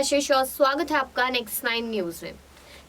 कशिश और स्वागत है आपका नेक्स्ट 9 न्यूज में।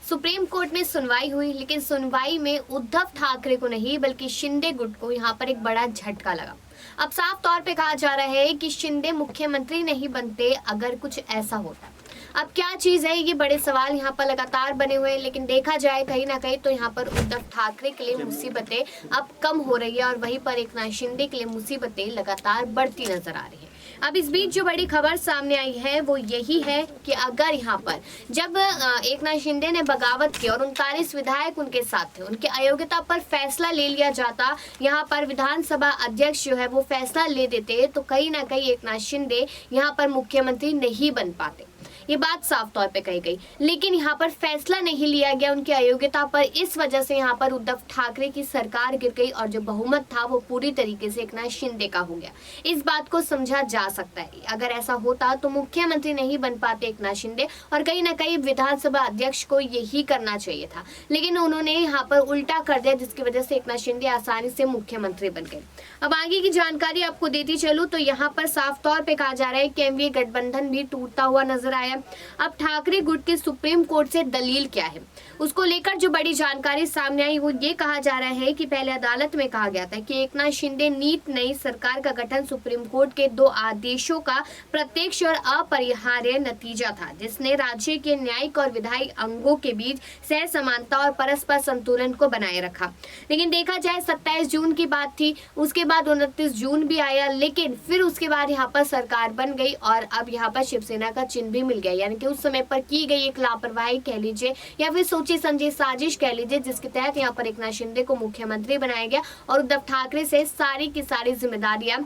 सुप्रीम कोर्ट में सुनवाई हुई, लेकिन सुनवाई में उद्धव ठाकरे को नहीं बल्कि शिंदे गुट को यहाँ पर एक बड़ा झटका लगा। अब साफ तौर पे कहा जा रहा है कि शिंदे मुख्यमंत्री नहीं बनते अगर कुछ ऐसा होता। अब क्या चीज है, ये बड़े सवाल यहाँ पर लगातार बने हुए हैं, लेकिन देखा जाए कहीं ना कहीं तो यहाँ पर उद्धव ठाकरे के लिए मुसीबतें अब कम हो रही है और वहीं पर एकनाथ शिंदे के लिए मुसीबतें लगातार बढ़ती नजर आ रही है। अब इस बीच जो बड़ी खबर सामने आई है वो यही है कि अगर यहाँ पर जब एकनाथ शिंदे ने बगावत की और 39 विधायक उनके साथ थे, उनकी अयोग्यता पर फैसला ले लिया जाता, यहाँ पर विधानसभा अध्यक्ष जो है वो फैसला ले देते, तो कहीं ना कहीं एकनाथ शिंदे यहाँ पर मुख्यमंत्री नहीं बन पाते। ये बात साफ तौर पे कही गई, लेकिन यहाँ पर फैसला नहीं लिया गया उनकी अयोग्यता पर। इस वजह से यहाँ पर उद्धव ठाकरे की सरकार गिर गई और जो बहुमत था वो पूरी तरीके से एकनाथ शिंदे का हो गया। इस बात को समझा जा सकता है, अगर ऐसा होता तो मुख्यमंत्री नहीं बन पाते एकनाथ शिंदे और कहीं ना कहीं विधानसभा अध्यक्ष को यही करना चाहिए था, लेकिन उन्होंने यहाँ पर उल्टा कर दिया, जिसकी वजह से एकनाथ शिंदे आसानी से मुख्यमंत्री बन गए। अब आगे की जानकारी आपको देती चलूं तो यहाँ पर साफ तौर पे कहा जा रहा है कि एनडीए गठबंधन भी टूटता हुआ नजर आया। अब ठाकरे गुट की सुप्रीम कोर्ट से दलील क्या है, उसको लेकर जो बड़ी जानकारी सामने आई वो ये कहा जा रहा है कि पहले अदालत में कहा गया था कि एकनाथ शिंदे नीत नई सरकार का गठन सुप्रीम कोर्ट के 2 आदेशों का प्रत्यक्ष और अपरिहार्य नतीजा था, जिसने राज्य के न्यायिक और विधायी अंगों के बीच सह समानता और परस्पर संतुलन को बनाए रखा। लेकिन देखा जाए 27 जून की बात थी, उसके बाद 29 जून भी आया, लेकिन फिर उसके बाद यहाँ पर सरकार बन गई और अब यहाँ पर शिवसेना का चिन्ह भी मिल गया, यानी कि उस समय पर की गई एक लापरवाही कह लीजिए या फिर सोची समझी साजिश कह लीजिए, जिसके तहत यहाँ पर एकनाथ शिंदे को मुख्यमंत्री बनाया गया और उद्धव ठाकरे से सारी की सारी जिम्मेदारियां,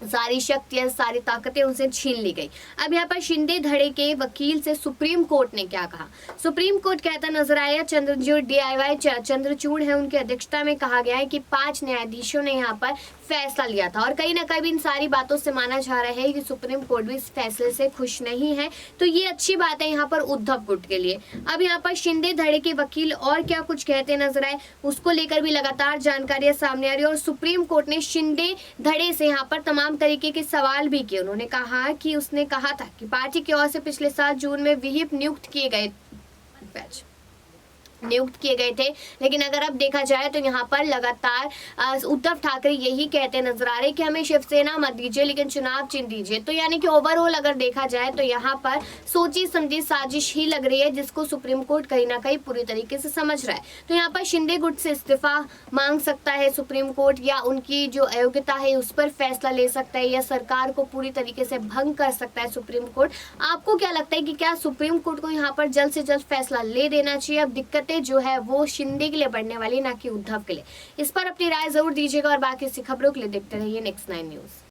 सारी शक्तियां, सारी ताकतें उनसे छीन ली गई। अब यहाँ पर शिंदे धड़े के वकील से सुप्रीम कोर्ट ने क्या कहा, सुप्रीम कोर्ट कहता नजर आया। चंद्रचूड़ DIY चंद्रचूड़ है, उनकी अध्यक्षता में कहा गया है कि 5 न्यायाधीशों ने यहाँ पर फैसला लिया था और कहीं ना कहीं इन सारी बातों से माना जा रहा है कि सुप्रीम कोर्ट भी इस फैसले से खुश नहीं है, तो ये अच्छी बात है यहाँ पर उद्धव गुट के लिए। अब यहाँ पर शिंदे धड़े के वकील और क्या कुछ कहते नजर आए, उसको लेकर भी लगातार जानकारियां सामने आ रही है और सुप्रीम कोर्ट ने शिंदे धड़े से यहाँ पर तमाम तरीके के सवाल भी किए। उन्होंने कहा कि उसने कहा था कि पार्टी की ओर से पिछले साल जून में विहिप नियुक्त किए गए थे, लेकिन अगर अब देखा जाए तो यहाँ पर लगातार उद्धव ठाकरे यही कहते नजर आ रहे कि हमें शिवसेना मत दीजिए लेकिन चुनाव चिन्ह दीजिए। तो यानी कि ओवरऑल अगर देखा जाए तो यहाँ पर सोची समझी साजिश ही लग रही है, जिसको सुप्रीम कोर्ट कहीं ना कहीं पूरी तरीके से समझ रहा है। तो यहाँ पर शिंदे गुट से इस्तीफा मांग सकता है सुप्रीम कोर्ट, या उनकी जो अयोग्यता है उस पर फैसला ले सकता है, या सरकार को पूरी तरीके से भंग कर सकता है सुप्रीम कोर्ट। आपको क्या लगता है कि क्या सुप्रीम कोर्ट को यहाँ पर जल्द से जल्द फैसला ले देना चाहिए? अब दिक्कतें जो है वो शिंदे के लिए बढ़ने वाली, ना कि उद्धव के लिए। इस पर अपनी राय जरूर दीजिएगा और बाकी सी खबरों के लिए देखते रहिए नेक्स्ट 9 न्यूज।